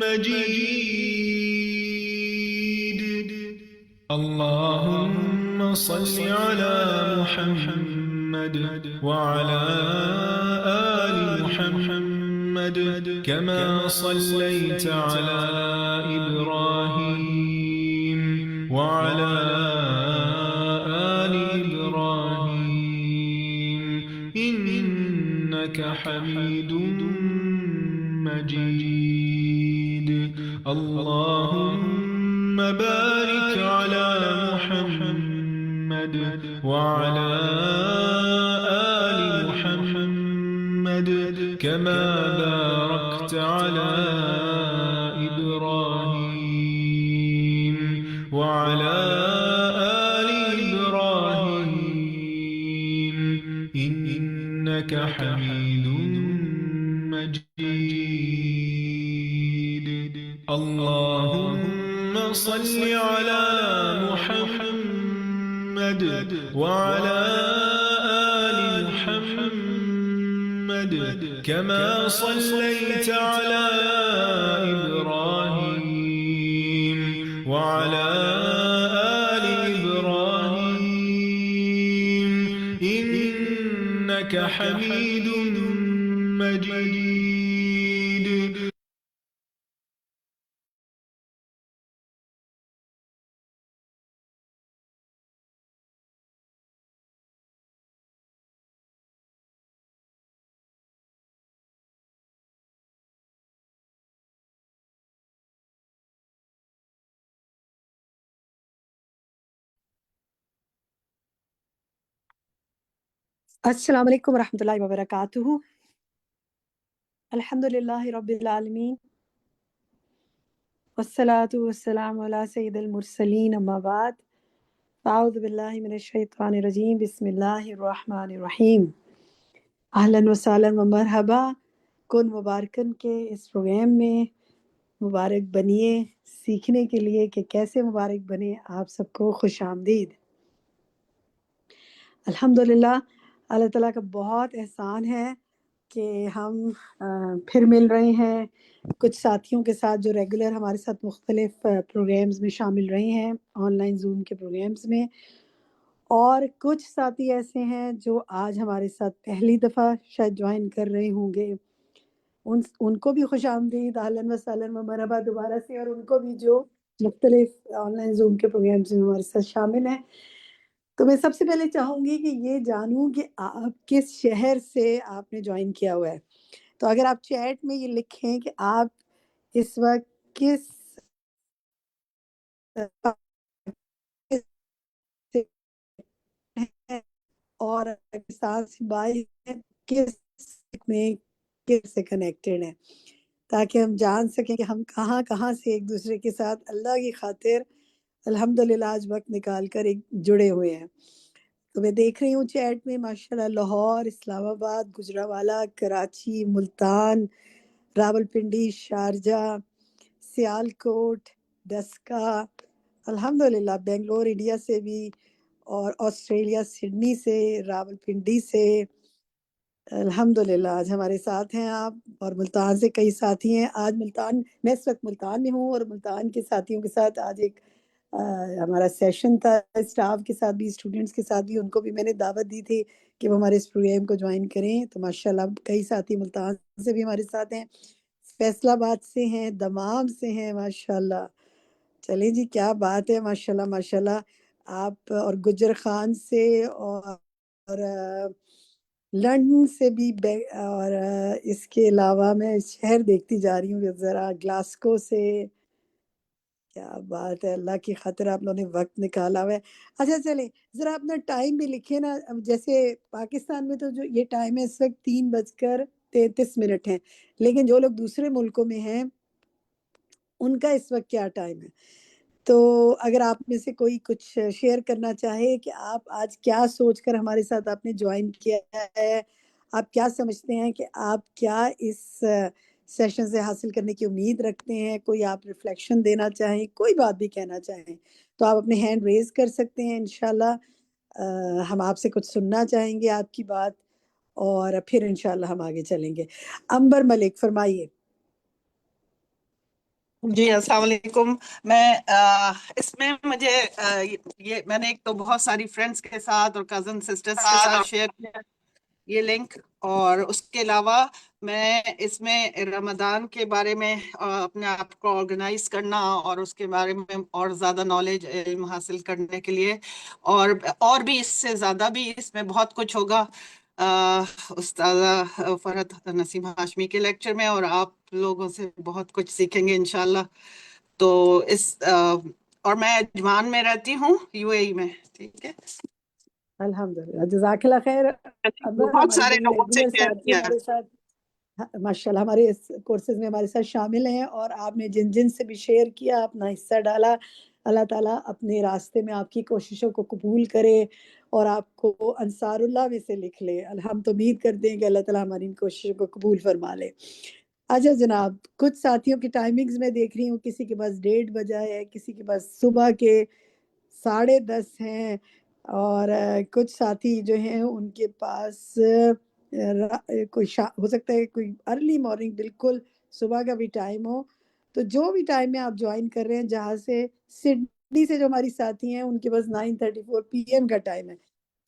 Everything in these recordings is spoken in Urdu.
مجيد. اللهم صل على محمد وعلى آل محمد كما صليت على إبراهيم وعلى آل إبراهيم إنك حميد مجيد. اللهم بارك على محمد وعلى آل محمد كما باركت على إبراهيم وعلى آل إبراهيم إنك حميد مجيد. اللهم صل على محمد وعلى آل محمد كما صليت على إبراهيم وعلى آل إبراهيم إنك حميد مجيد. السلام علیکم ورحمۃ اللہ وبرکاتہ. الحمدللہ رب العالمین والصلاة والسلام علی سید المرسلین اما بعد. اعوذ باللہ من الشیطان الرجیم. بسم اللہ الرحمن الرحیم. اہلا وسہلا و مرحبا. کن مبارکن کے اس پروگرام میں مبارک بنیے سیکھنے کے لیے کہ کیسے مبارک بنے. آپ سب کو خوش آمدید. الحمدللہ اللہ تعالیٰ کا بہت احسان ہے کہ ہم پھر مل رہے ہیں کچھ ساتھیوں کے ساتھ جو ریگولر ہمارے ساتھ مختلف پروگرامز میں شامل رہے ہیں، آن لائن زوم کے پروگرامز میں، اور کچھ ساتھی ایسے ہیں جو آج ہمارے ساتھ پہلی دفعہ شاید جوائن کر رہے ہوں گے. ان کو بھی خوش آمدید، اہلاً و سہلاً و مرحبا دوبارہ سے، اور ان کو بھی جو مختلف آن لائن زوم کے پروگرامز میں ہمارے ساتھ شامل ہیں. تو میں سب سے پہلے چاہوں گی کہ یہ جانوں کہ آپ کس شہر سے آپ نے جوائن کیا ہوا ہے. تو اگر آپ چیٹ میں یہ لکھیں کہ آپ اس وقت کس اور بھائی کس میں کس سے کنیکٹڈ ہیں، تاکہ ہم جان سکیں کہ ہم کہاں کہاں سے ایک دوسرے کے ساتھ اللہ کی خاطر الحمدللہ آج وقت نکال کر ایک جڑے ہوئے ہیں. تو میں دیکھ رہی ہوں چیٹ میں ماشاءاللہ لاہور، اسلام آباد، گجرانوالہ، کراچی، ملتان، راولپنڈی، شارجہ، سیالکوٹ، ڈسکا، الحمدللہ بنگلور انڈیا سے بھی، اور آسٹریلیا سڈنی سے، راولپنڈی سے، الحمدللہ آج ہمارے ساتھ ہیں آپ. اور ملتان سے کئی ساتھی ہیں. آج ملتان، میں اس وقت ملتان میں ہوں، اور ملتان کے ساتھیوں کے ساتھ آج ایک ہمارا سیشن تھا اسٹاف کے ساتھ بھی، اسٹوڈنٹس کے ساتھ بھی. ان کو بھی میں نے دعوت دی تھی کہ وہ ہمارے اس پروگرام کو جوائن کریں. تو ماشاءاللہ کئی ساتھی ملتان سے بھی ہمارے ساتھ ہیں، فیصل آباد سے ہیں، دمام سے ہیں ماشاءاللہ. چلیں جی، کیا بات ہے، ماشاءاللہ ماشاءاللہ. آپ اور گجر خان سے، اور لندن سے بھی، اور اس کے علاوہ میں شہر دیکھتی جا رہی ہوں ذرا، گلاسکو سے. کیا بات ہے، اللہ کی خاطر آپ لوگوں نے وقت نکالا ہوا ہے. اچھا چلیں ذرا اپنا ٹائم بھی لکھیں نا. جیسے پاکستان میں تو جو یہ ٹائم ہے اس وقت 3:33 ہیں، لیکن جو لوگ دوسرے ملکوں میں ہیں ان کا اس وقت کیا ٹائم ہے. تو اگر آپ میں سے کوئی کچھ شیئر کرنا چاہے کہ آپ آج کیا سوچ کر ہمارے ساتھ آپ نے جوائن کیا ہے، آپ کیا سمجھتے ہیں کہ آپ کیا اس سیشن سے حاصل کرنے کی امید رکھتے ہیں، کوئی آپ ریفلیکشن دینا چاہیں، کوئی بات بھی کہنا چاہیں، تو آپ اپنے ہینڈ ریز کر سکتے ہیں. انشاءاللہ ہم آپ سے کچھ سننا چاہیں گے آپ کی بات، اور پھر انشاءاللہ ہم آگے چلیں گے. عنبر ملک فرمائیے. جی السلام علیکم. میں اس میں مجھے یہ میں نے ایک تو بہت ساری فرینڈس کے ساتھ اور کزن سسٹرز کے ساتھ شیئر کیا یہ لنک، اور اس کے علاوہ میں اس میں رمضان کے بارے میں اپنے آپ کو آرگنائز کرنا اور اس کے بارے میں اور زیادہ نالج علم حاصل کرنے کے لیے، اور بھی اس سے زیادہ بھی اس میں بہت کچھ ہوگا استاذہ فرحت نسیم ہاشمی کے لیکچر میں، اور آپ لوگوں سے بہت کچھ سیکھیں گے انشاءاللہ. تو اور میں اجمان میں رہتی ہوں، یو اے ای میں. ٹھیک ہے، الحمدللہ، جزاک اللہ خیر. اگر بہت ہماری سارے بڑی لوگوں سے ریگولر شیئر ساتھی کیا. ہمارے ساتھ ماشاء اللہ ہمارے اس کورسز میں ہمارے ساتھ شامل ہیں، اور آپ نے جن جن سے بھی شیئر کیا، اپنا حصہ ڈالا، اللہ تعالیٰ اپنے راستے میں آپ کی کوششوں کو قبول کرے اور آپ کو انصار اللہ میں سے لکھ لے. ہم تو امید کرتے ہیں کہ اللہ تعالیٰ ہماری ان کوششوں کو قبول فرما لے. اچھا جناب، کچھ ساتھیوں کی ٹائمنگز میں دیکھ رہی ہوں، کسی کے پاس 1:30 ہے، کسی کے پاس صبح کے 10:30 ہیں، اور کچھ ساتھی جو ہیں ان کے پاس کوئی ہو سکتا ہے کوئی ارلی مارننگ بالکل صبح کا بھی ٹائم ہو. تو جو بھی ٹائم میں آپ جوائن کر رہے ہیں، جہاں سے سڈنی سے جو ہماری ساتھی ہیں ان کے پاس 9:34 PM کا ٹائم ہے.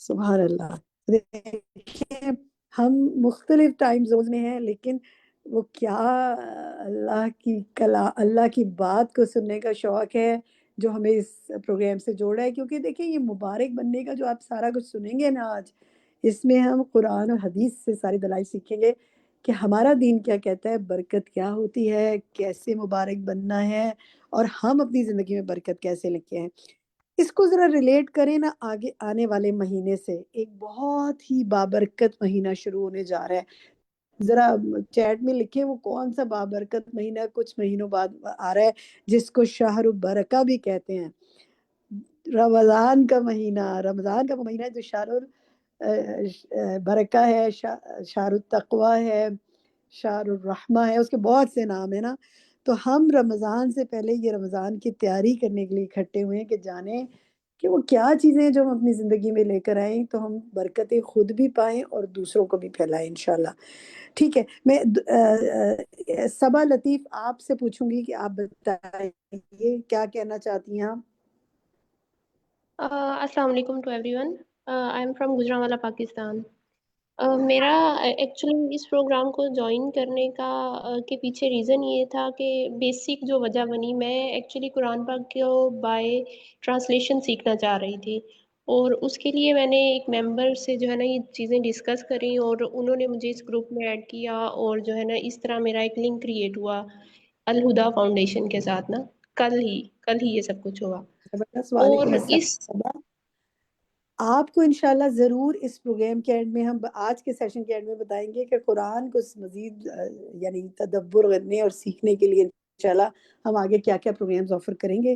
سبحان اللہ. دیکھیں، ہم مختلف ٹائم زون میں ہیں، لیکن وہ کیا اللہ کی اللہ کی بات کو سننے کا شوق ہے جو ہمیں اس پروگرام سے جوڑا ہے. کیونکہ دیکھیں، یہ مبارک بننے کا جو آپ سارا کچھ سنیں گے نا آج، اس میں ہم قرآن اور حدیث سے ساری دلائل سیکھیں گے کہ ہمارا دین کیا کہتا ہے، برکت کیا ہوتی ہے، کیسے مبارک بننا ہے، اور ہم اپنی زندگی میں برکت کیسے لکھے ہیں. اس کو ذرا ریلیٹ کریں نا آگے آنے والے مہینے سے. ایک بہت ہی بابرکت مہینہ شروع ہونے جا رہا ہے. ذرا چیٹ میں لکھیں وہ کون سا بابرکت مہینہ کچھ مہینوں بعد آ رہا ہے، جس کو شہر البرکہ بھی کہتے ہیں. رمضان کا مہینہ جو شہر البرکہ ہے، شہر التقوی ہے، شہر الرحمہ ہے، اس کے بہت سے نام ہیں نا. تو ہم رمضان سے پہلے یہ رمضان کی تیاری کرنے کے لیے اکٹھے ہوئے ہیں کہ جانیں کہ وہ کیا چیزیں ہیں جو ہم اپنی زندگی میں لے کر آئیں تو ہم برکتیں خود بھی پائیں اور دوسروں کو بھی پھیلائیں انشاءاللہ. ٹھیک ہے، میں صبا لطیف آپ سے پوچھوں گی کہ آپ بتائیے کیا کہنا چاہتی ہیں آپ. السلام علیکم to everyone. I am from Gujranwala Pakistan. میرا ایکچولی اس پروگرام کو جوائن کرنے کا کے پیچھے ریزن یہ تھا کہ بیسک جو وجہ بنی، میں ایکچولی قرآن پاک کو بائی ٹرانسلیشن سیکھنا چاہ رہی تھی، اور اس کے لیے میں نے ایک ممبر سے جو ہے نا یہ چیزیں ڈسکس کریں، اور انہوں نے مجھے اس گروپ میں ایڈ کیا، اور جو ہے نا اس طرح میرا ایک لنک کریٹ ہوا الہدا فاؤنڈیشن کے ساتھ نا. کل ہی یہ سب کچھ ہوا. زبردست. اور وعلیکم اس السلام. آپ کو انشاءاللہ ضرور اس پروگرام کے اینڈ میں، ہم آج کے سیشن کے اینڈ میں بتائیں گے کہ قرآن کو مزید یعنی تدبر کرنے اور سیکھنے کے لیے انشاءاللہ ہم آگے کیا کیا پروگرامز آفر کریں گے،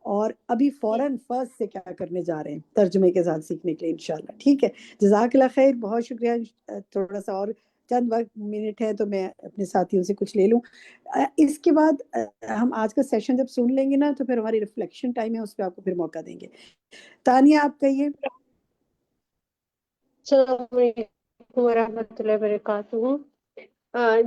اور ابھی فوراً فرسٹ سے کیا کرنے جا رہے ہیں ترجمے کے ساتھ سیکھنے کے لیے انشاءاللہ. ٹھیک ہے، جزاک اللہ خیر، بہت شکریہ. تھوڑا سا اور چند وقت منٹ ہے تو میں اپنے ساتھیوں سے کچھ لے لوں. اس کے بعد ہم آج کا سیشن جب سن لیں گے نا تو پھر ہماری ریفلیکشن ٹائم ہے، اس پہ آپ کو پھر موقع دیں گے. تانیہ آپ کہیے. السلام علیکم ورحمۃ اللہ وبرکاتہ.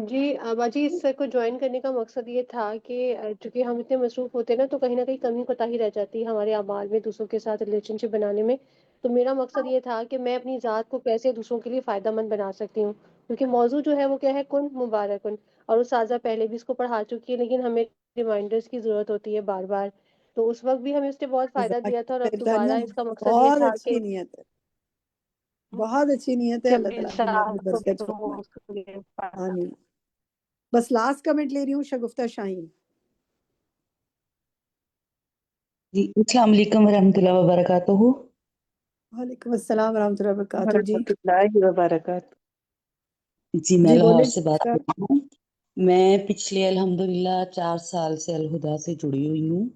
جی باجی، اس کو جوائن کرنے کا مقصد یہ تھا کہ چونکہ ہم اتنے مصروف ہوتے ہیں نا، تو کہیں نہ کہیں کمی کوتاہی رہ جاتی ہے ہمارے اعمال میں دوسروں کے ساتھ ریلیشن شپ بنانے میں. تو میرا مقصد یہ تھا کہ میں اپنی ذات کو کیسے دوسروں کے لیے فائدہ مند بنا سکتی ہوں، کیونکہ موضوع جو ہے وہ کیا ہے، کن مبارکن. اور استاذہ پہلے بھی اس کو پڑھا چکی ہے، لیکن ہمیں ریمائنڈرز کی ضرورت ہوتی ہے بار بار. تو اس وقت بھی ہمیں اس نے بہت فائدہ جزاک دیا تھا، اور اللہ اب خیر تانیہ، دوبارہ اس کا مقصد یہ بہت تھا اچھی کہ نیت ہے، بہت اچھی نیت ہے. اللہ تعالیٰ آپ کی نیت میں برکت فرمائے. آمین. بس لاسٹ کمنٹ لے رہی ہوں، شگفتہ شاہین. جی السلام علیکم ورحمۃ اللہ وبرکاتہ. وعلیکم السلام ورحمۃ اللہ وبرکاتہ. جی ورحمۃ اللہ وبرکاتہ. جی میں جی لاہور بولیں. سے بات کر رہی ہوں. میں پچھلے الحمدللہ 4 سال سے الہدا سے جڑی ہوئی ہوں.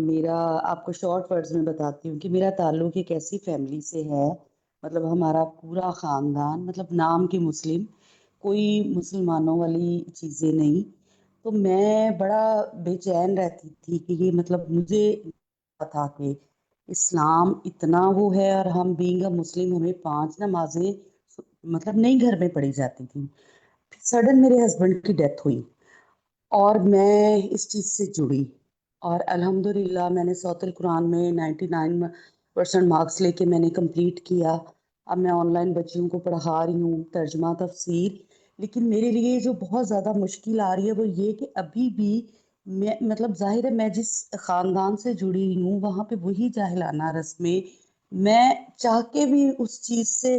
میرا آپ کو شارٹ ورڈز میں بتاتی ہوں کہ میرا تعلق ایک ایسی فیملی سے ہے، مطلب ہمارا پورا خاندان، مطلب نام کے مسلم، کوئی مسلمانوں والی چیزیں نہیں. تو میں بڑا بے چین رہتی تھی کہ یہ مطلب مجھے تھا کہ اسلام اتنا وہ ہے، اور ہم بینگ اے مسلم ہمیں 5 نمازیں مطلب نہیں گھر میں پڑھی جاتی تھی. سڈن میرے ہسبینڈ کی ڈیتھ ہوئی. اور میں اس چیز سے جڑی، اور الحمدللہ میں نے صوت القرآن میں 99% مارکس لے کے میں نے کمپلیٹ کیا۔ اب میں آن لائن بچیوں کو پڑھا رہی ہوں، ترجمہ تفسیر۔ لیکن میرے لیے جو بہت زیادہ مشکل آ رہی ہے وہ یہ کہ ابھی بھی میں مطلب ظاہر ہے میں جس خاندان سے جڑی ہوئی ہوں وہاں پہ وہی جاہلانہ رسمیں، میں چاہ کے بھی اس چیز سے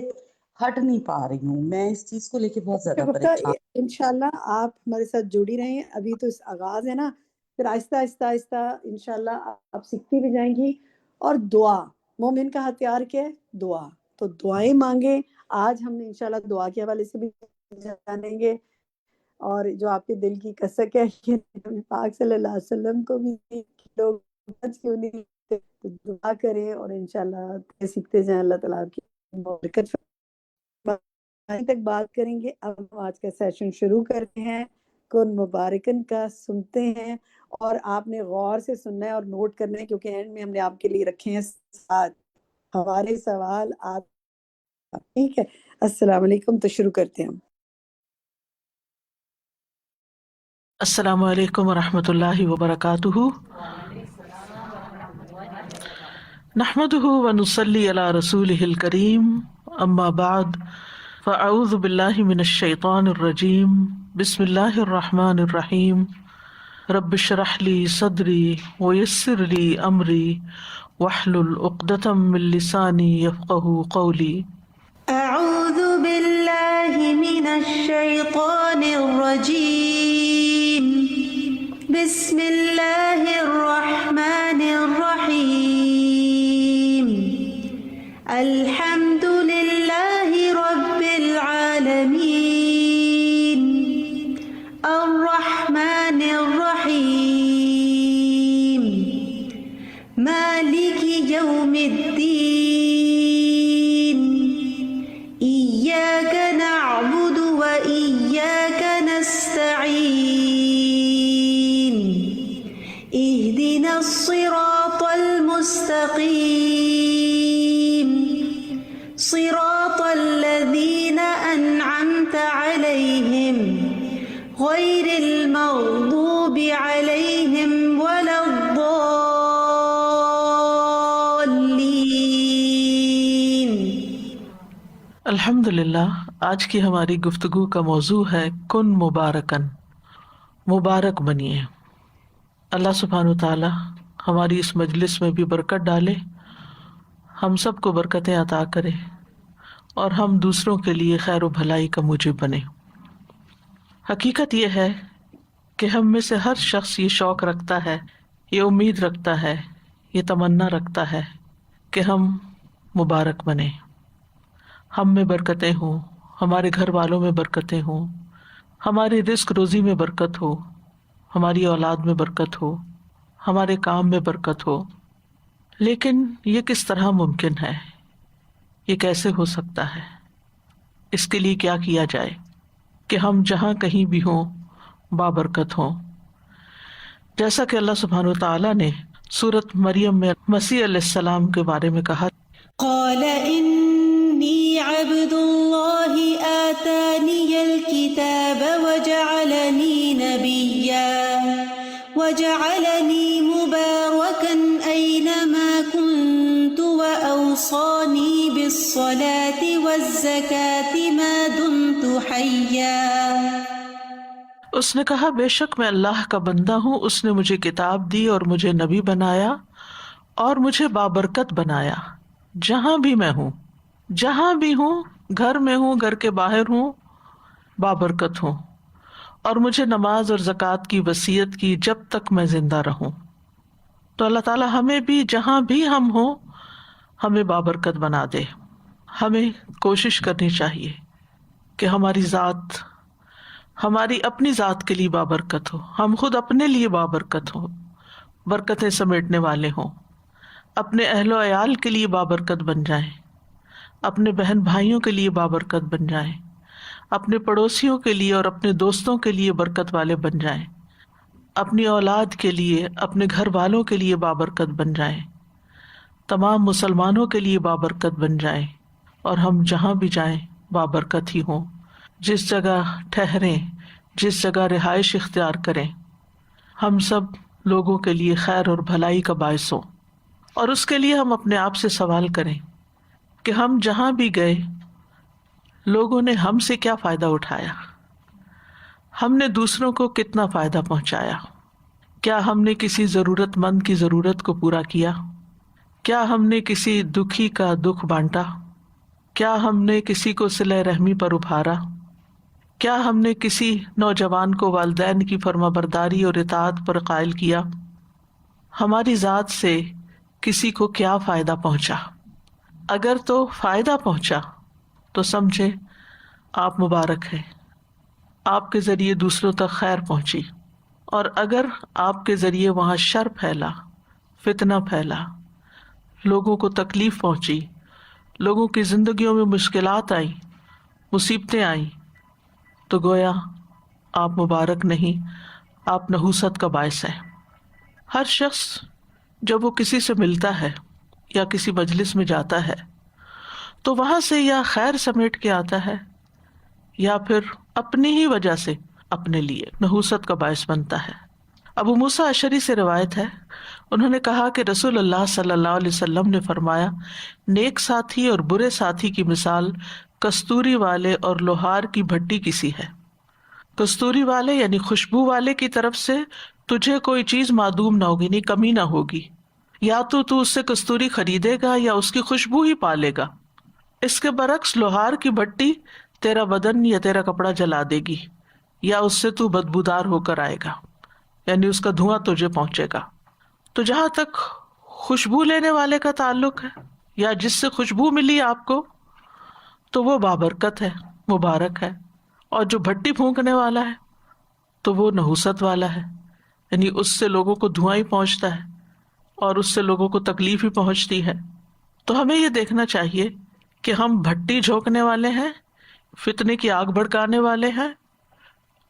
ہٹ نہیں پا رہی ہوں۔ میں اس چیز کو لے کے بہت زیادہ گپتا پریشان۔ انشاءاللہ آپ ہمارے ساتھ جڑی رہیں، ابھی تو اس آغاز ہے نا، پھر آہستہ آہستہ آہستہ انشاءاللہ آپ سیکھتی بھی جائیں گی۔ اور دعا، مومن کا ہتھیار کیا ہے؟ دعا، تو دعائیں مانگیں۔ آج ہم نے انشاءاللہ دعا کے حوالے سے بھی جانیں گے، اور جو آپ کے دل کی کسک ہے کہ نبی پاک صلی اللہ علیہ وسلم کو بھی لوگ کیوں نہیں دیتے، تو دعا کریں اور انشاءاللہ سیکھتے جائیں۔ اللہ تعالیٰ آپ کی برکت تک بات کریں گے۔ اب ہم آج کا سیشن شروع کرتے ہیں، کن مبارکن کا سنتے ہیں، اور آپ نے غور سے سننا ہے اور نوٹ کرنا ہے، کیونکہ اینڈ میں ہم نے آپ کے لیے رکھے ہیں 7 ہمارے سوال۔ آپ ٹھیک ہے؟ السلام علیکم، تو شروع کرتے ہیں ہم۔ السلام علیکم ورحمۃ اللہ وبرکاتہ۔ نحمده ونصلی علی رسولہ الکریم، اما بعد، فاعوذ باللہ من الشیطان الرجیم، بسم اللہ الرحمن الرحیم، رب اشرح لی صدری ویسر لی امری واحلل عقدۃ من لسانی یفقہوا قولی۔ أعوذ بالله من الشيطان الرجيم، بسم الله الرحمن الرحيم، الحمد لله رب العالمين، الرحمن الرحيم، مالك يوم الدين، إياك نعبد وإياك نستعين، اهدنا الصراط المستقيم، صراط الذين أنعمت عليهم غير المغضوب عليهم ولا الضالين۔ الحمدللہ، آج کی ہماری گفتگو کا موضوع ہے کن مبارکن، مبارک بنیے۔ اللہ سبحانہ وتعالی ہماری اس مجلس میں بھی برکت ڈالے، ہم سب کو برکتیں عطا کرے، اور ہم دوسروں کے لیے خیر و بھلائی کا موجب بنے۔ حقیقت یہ ہے کہ ہم میں سے ہر شخص یہ شوق رکھتا ہے، یہ امید رکھتا ہے، یہ تمنا رکھتا ہے کہ ہم مبارک بنیں، ہم میں برکتیں ہوں، ہمارے گھر والوں میں برکتیں ہوں، ہماری رزق روزی میں برکت ہو، ہماری اولاد میں برکت ہو، ہمارے کام میں برکت ہو۔ لیکن یہ کس طرح ممکن ہے؟ یہ کیسے ہو سکتا ہے؟ اس کے لیے کیا کیا جائے کہ ہم جہاں کہیں بھی ہوں بابرکت ہوں؟ جیسا کہ اللہ سبحانہ وتعالیٰ نے سورۃ مریم میں مسیح علیہ السلام کے بارے میں کہا، قال إني عبد الله آتاني الكتاب وجعلني نبيا وجعلني مباركا أينما كنت وأوصاني بالصلاة والزكاة ما دمت حيا۔ اس نے کہا بے شک میں اللہ کا بندہ ہوں، اس نے مجھے کتاب دی اور مجھے نبی بنایا اور مجھے بابرکت بنایا جہاں بھی میں ہوں، جہاں بھی ہوں، گھر میں ہوں، گھر کے باہر ہوں، بابرکت ہوں، اور مجھے نماز اور زکوٰۃ کی وصیت کی جب تک میں زندہ رہوں۔ تو اللہ تعالیٰ ہمیں بھی جہاں بھی ہم ہوں ہمیں بابرکت بنا دے۔ ہمیں کوشش کرنی چاہیے کہ ہماری ذات، ہماری اپنی ذات کے لیے بابرکت ہو، ہم خود اپنے لیے بابرکت ہوں، برکتیں سمیٹنے والے ہوں، اپنے اہل و عیال کے لیے بابرکت بن جائیں، اپنے بہن بھائیوں کے لیے بابرکت بن جائیں، اپنے پڑوسیوں کے لیے اور اپنے دوستوں کے لیے برکت والے بن جائیں، اپنی اولاد کے لیے، اپنے گھر والوں کے لیے بابرکت بن جائیں، تمام مسلمانوں کے لیے بابرکت بن جائیں، اور ہم جہاں بھی جائیں بابرکت ہی ہوں۔ جس جگہ ٹھہریں، جس جگہ رہائش اختیار کریں، ہم سب لوگوں کے لیے خیر اور بھلائی کا باعث ہوں، اور اس کے لیے ہم اپنے آپ سے سوال کریں کہ ہم جہاں بھی گئے لوگوں نے ہم سے کیا فائدہ اٹھایا، ہم نے دوسروں کو کتنا فائدہ پہنچایا، کیا ہم نے کسی ضرورت مند کی ضرورت کو پورا کیا، کیا ہم نے کسی دکھی کا دکھ بانٹا، کیا ہم نے کسی کو صلہ رحمی پر ابھارا، کیا ہم نے کسی نوجوان کو والدین کی فرمانبرداری اور اطاعت پر قائل کیا، ہماری ذات سے کسی کو کیا فائدہ پہنچا۔ اگر تو فائدہ پہنچا تو سمجھے آپ مبارک ہیں، آپ کے ذریعے دوسروں تک خیر پہنچی، اور اگر آپ کے ذریعے وہاں شر پھیلا، فتنہ پھیلا، لوگوں کو تکلیف پہنچی، لوگوں کی زندگیوں میں مشکلات آئیں، مصیبتیں آئیں، تو گویا آپ مبارک نہیں، آپ نحوست کا باعث ہیں۔ ہر شخص جب وہ کسی سے ملتا ہے یا کسی مجلس میں جاتا ہے تو وہاں سے یا خیر سمیٹ کے آتا ہے یا پھر اپنی ہی وجہ سے اپنے لیے نحوست کا باعث بنتا ہے۔ ابو موسیٰ اشعری سے روایت ہے، انہوں نے کہا کہ رسول اللہ صلی اللہ علیہ وسلم نے فرمایا، نیک ساتھی اور برے ساتھی کی مثال کستوری والے اور لوہار کی بھٹی کی سی ہے۔ کستوری والے یعنی خوشبو والے کی طرف سے تجھے کوئی چیز معدوم نہ ہوگی، نہیں کمی نہ ہوگی، یا تو اس سے کستوری خریدے گا یا اس کی خوشبو ہی پالے گا۔ اس کے برعکس لوہار کی بھٹی تیرا بدن یا تیرا کپڑا جلا دے گی، یا اس سے تو بدبودار ہو کر آئے گا، یعنی اس کا دھواں تجھے پہنچے گا۔ تو جہاں تک خوشبو لینے والے کا تعلق ہے یا جس سے خوشبو ملی آپ کو، تو وہ بابرکت ہے، مبارک ہے، اور جو بھٹی پھونکنے والا ہے تو وہ نحوست والا ہے، یعنی اس سے لوگوں کو دھواں ہی پہنچتا ہے اور اس سے لوگوں کو تکلیف ہی پہنچتی ہے۔ تو ہمیں یہ دیکھنا چاہیے کہ ہم بھٹی جھونکنے والے ہیں، فتنے کی آگ بھڑکانے والے ہیں،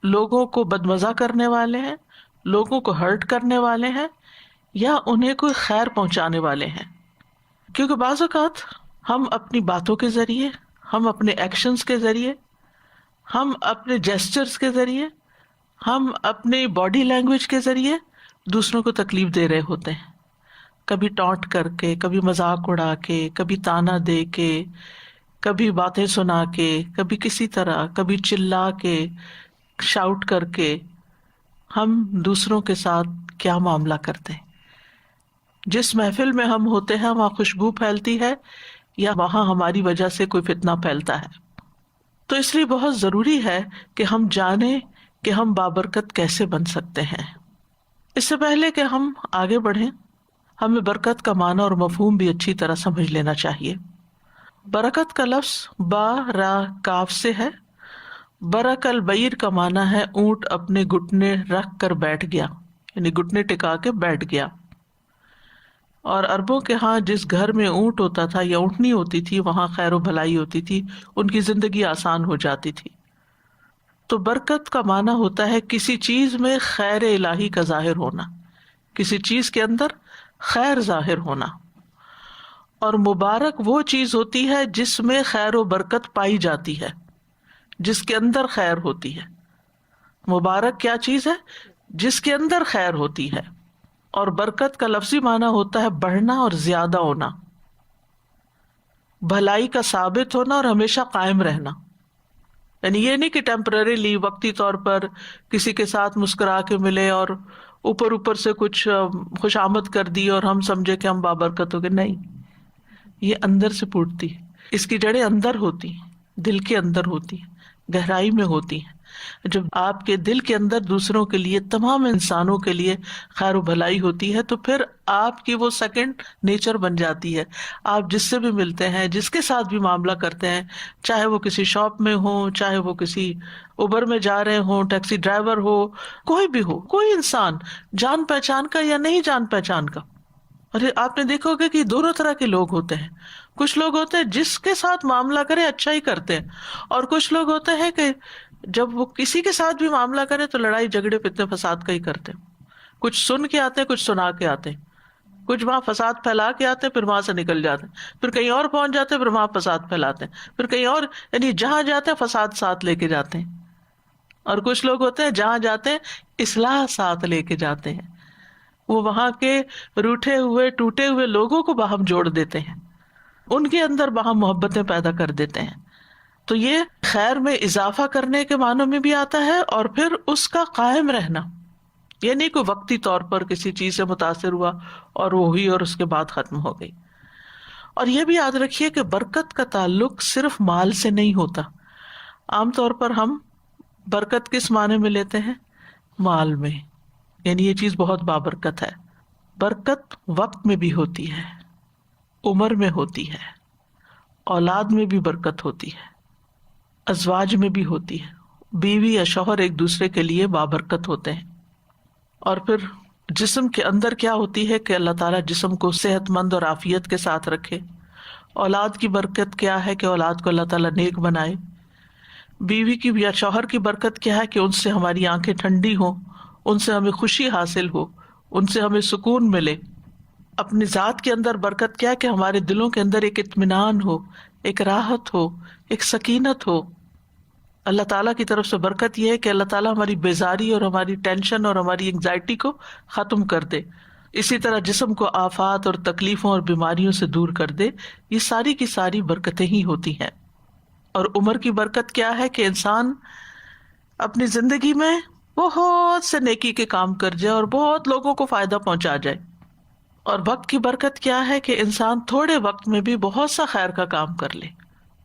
لوگوں کو بدمزہ کرنے والے ہیں، لوگوں کو ہرٹ کرنے والے ہیں، یا انہیں کوئی خیر پہنچانے والے ہیں۔ کیونکہ بعض اوقات ہم اپنی باتوں کے ذریعے، ہم اپنے ایکشنز کے ذریعے، ہم اپنے جیسچرز کے ذریعے، ہم اپنی باڈی لینگویج کے ذریعے دوسروں کو تکلیف دے رہے ہوتے ہیں، کبھی ٹانٹ کر کے، کبھی مذاق اڑا کے، کبھی تانا دے کے، کبھی باتیں سنا کے، کبھی کسی طرح، کبھی چلا کے، شاؤٹ کر کے ہم دوسروں کے ساتھ کیا معاملہ کرتے ہیں۔ جس محفل میں ہم ہوتے ہیں وہاں خوشبو پھیلتی ہے یا وہاں ہماری وجہ سے کوئی فتنہ پھیلتا ہے۔ تو اس لیے بہت ضروری ہے کہ ہم جانیں کہ ہم بابرکت کیسے بن سکتے ہیں۔ اس سے پہلے کہ ہم آگے بڑھیں، ہمیں برکت کا معنی اور مفہوم بھی اچھی طرح سمجھ لینا چاہیے۔ برکت کا لفظ با را کاف سے ہے۔ برک البعیر کا معنی ہے اونٹ اپنے گھٹنے رکھ کر بیٹھ گیا، یعنی گھٹنے ٹکا کے بیٹھ گیا۔ اور عربوں کے ہاں جس گھر میں اونٹ ہوتا تھا یا اونٹنی ہوتی تھی وہاں خیر و بھلائی ہوتی تھی، ان کی زندگی آسان ہو جاتی تھی۔ تو برکت کا معنی ہوتا ہے کسی چیز میں خیر الہی کا ظاہر ہونا، کسی چیز کے اندر خیر ظاہر ہونا۔ اور مبارک وہ چیز ہوتی ہے جس میں خیر و برکت پائی جاتی ہے، جس کے اندر خیر ہوتی ہے۔ مبارک کیا چیز ہے؟ جس کے اندر خیر ہوتی ہے۔ اور برکت کا لفظی معنی ہوتا ہے بڑھنا اور زیادہ ہونا، بھلائی کا ثابت ہونا اور ہمیشہ قائم رہنا۔ یعنی یہ نہیں کہ ٹیمپرریلی وقتی طور پر کسی کے ساتھ مسکرا کے ملے اور اوپر سے کچھ خوش آمد کر دی اور ہم سمجھے کہ ہم بابرکت ہو گئے، نہیں، یہ اندر سے پھوٹتی ہے، اس کی جڑیں اندر ہوتی ہیں، دل کے اندر ہوتی ہیں، گہرائی میں ہوتی ہیں۔ جب آپ کے دل کے اندر دوسروں کے لیے، تمام انسانوں کے لیے خیر و بھلائی ہوتی ہے تو پھر آپ کی وہ سیکنڈ نیچر بن جاتی ہے۔ آپ جس سے بھی ملتے ہیں، جس کے ساتھ بھی معاملہ کرتے ہیں، چاہے وہ کسی شاپ میں ہو، چاہے وہ کسی اوبر میں جا رہے ہوں، ٹیکسی ڈرائیور ہو، کوئی بھی ہو، کوئی انسان جان پہچان کا یا نہیں جان پہچان کا۔ اور آپ نے دیکھا ہوگا کہ دونوں طرح کے لوگ ہوتے ہیں۔ کچھ لوگ ہوتے ہیں جس کے ساتھ معاملہ کرے اچھا ہی کرتے ہیں، اور کچھ لوگ ہوتے ہیں کہ جب وہ کسی کے ساتھ بھی معاملہ کرے تو لڑائی جھگڑے فتنے فساد کا ہی کرتے ہیں۔ کچھ سن کے آتے ہیں، کچھ سنا کے آتے ہیں، کچھ وہاں فساد پھیلا کے آتے ہیں، پھر وہاں سے نکل جاتے ہیں، پھر کہیں اور پہنچ جاتے ہیں، پھر وہاں فساد پھیلاتے ہیں، پھر کہیں اور، یعنی جہاں جاتے ہیں فساد ساتھ لے کے جاتے ہیں۔ اور کچھ لوگ ہوتے ہیں جہاں جاتے ہیں اصلاح ساتھ لے کے جاتے ہیں، وہ وہاں کے روٹھے ہوئے ٹوٹے ہوئے لوگوں کو باہم جوڑ دیتے ہیں، ان کے اندر باہم محبتیں پیدا کر دیتے ہیں. تو یہ خیر میں اضافہ کرنے کے معنوں میں بھی آتا ہے، اور پھر اس کا قائم رہنا، یعنی کوئی وقتی طور پر کسی چیز سے متاثر ہوا اور وہ ہوئی اور اس کے بعد ختم ہو گئی. اور یہ بھی یاد رکھیے کہ برکت کا تعلق صرف مال سے نہیں ہوتا. عام طور پر ہم برکت کس معنی میں لیتے ہیں؟ مال میں، یعنی یہ چیز بہت بابرکت ہے. برکت وقت میں بھی ہوتی ہے، عمر میں ہوتی ہے، اولاد میں بھی برکت ہوتی ہے، ازواج میں بھی ہوتی ہے. بیوی یا شوہر ایک دوسرے کے لیے بابرکت ہوتے ہیں. اور پھر جسم کے اندر کیا ہوتی ہے کہ اللہ تعالیٰ جسم کو صحت مند اور عافیت کے ساتھ رکھے. اولاد کی برکت کیا ہے کہ اولاد کو اللہ تعالیٰ نیک بنائے. بیوی کی یا شوہر کی برکت کیا ہے کہ ان سے ہماری آنکھیں ٹھنڈی ہوں، ان سے ہمیں خوشی حاصل ہو، ان سے ہمیں سکون ملے. اپنی ذات کے اندر برکت کیا ہے کہ ہمارے دلوں کے اندر ایک اطمینان ہو، ایک راحت ہو، ایک سکینت ہو. اللہ تعالیٰ کی طرف سے برکت یہ ہے کہ اللہ تعالیٰ ہماری بیزاری اور ہماری ٹینشن اور ہماری انگزائٹی کو ختم کر دے. اسی طرح جسم کو آفات اور تکلیفوں اور بیماریوں سے دور کر دے. یہ ساری کی ساری برکتیں ہی ہوتی ہیں. اور عمر کی برکت کیا ہے کہ انسان اپنی زندگی میں بہت سے نیکی کے کام کر جائے اور بہت لوگوں کو فائدہ پہنچا جائے. اور وقت کی برکت کیا ہے کہ انسان تھوڑے وقت میں بھی بہت سا خیر کا کام کر لے،